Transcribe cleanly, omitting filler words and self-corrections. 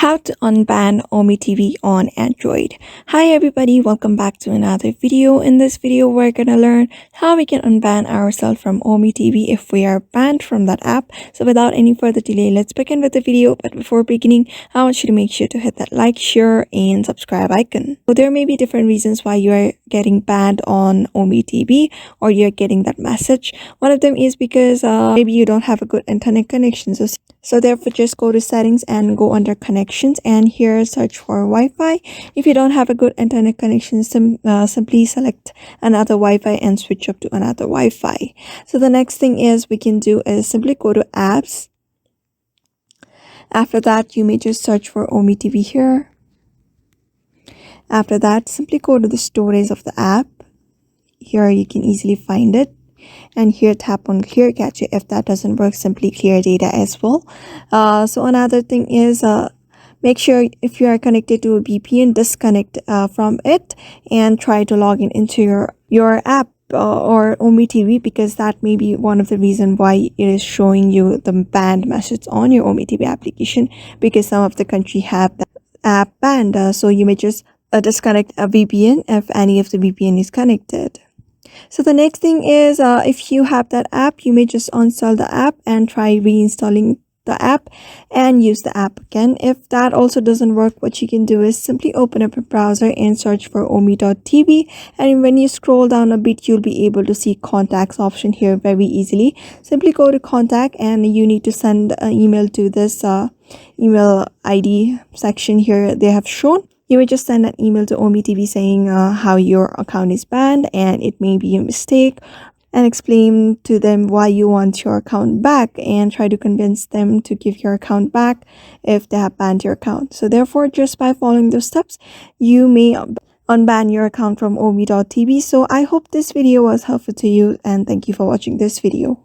How to unban OmeTV on Android. Hi everybody, welcome back to another video. In this video, we're gonna learn how we can unban ourselves from OmeTV if we are banned from that app. So without any further delay, let's begin with the video. But before beginning, I want you to make sure to hit that like, share, and subscribe icon. So there may be different reasons why you are getting banned on OmeTV or you're getting that message. One of them is because maybe you don't have a good internet connection. So therefore, just go to settings and go under connections, and here search for Wi-Fi. If you don't have a good internet connection, simply select another Wi-Fi and switch up to another Wi-Fi. So the next thing is we can do is simply go to apps. After that, you may just search for OmeTV here. After that, simply go to the storage of the app. Here you can easily find it. And here tap on clear cache. If that doesn't work, simply clear data as well. So another thing is make sure if you are connected to a VPN, disconnect from it and try to log in into your app or OmeTV, because that may be one of the reasons why it is showing you the banned message on your OmeTV application, because some of the country have the app banned. So you may just disconnect a VPN if any of the VPN is connected. So the next thing is if you have that app, you may just uninstall the app and try reinstalling the app and use the app again. If that also doesn't work, what you can do is simply open up a browser and search for ome.tv, and when you scroll down a bit, you'll be able to see contacts option here very easily. Simply go to contact and you need to send an email to this email ID section here they have shown. You will just send an email to OmeTV saying how your account is banned and it may be a mistake, and explain to them why you want your account back and try to convince them to give your account back if they have banned your account. So therefore, just by following those steps, you may unban your account from ome.tv. So I hope this video was helpful to you, and thank you for watching this video.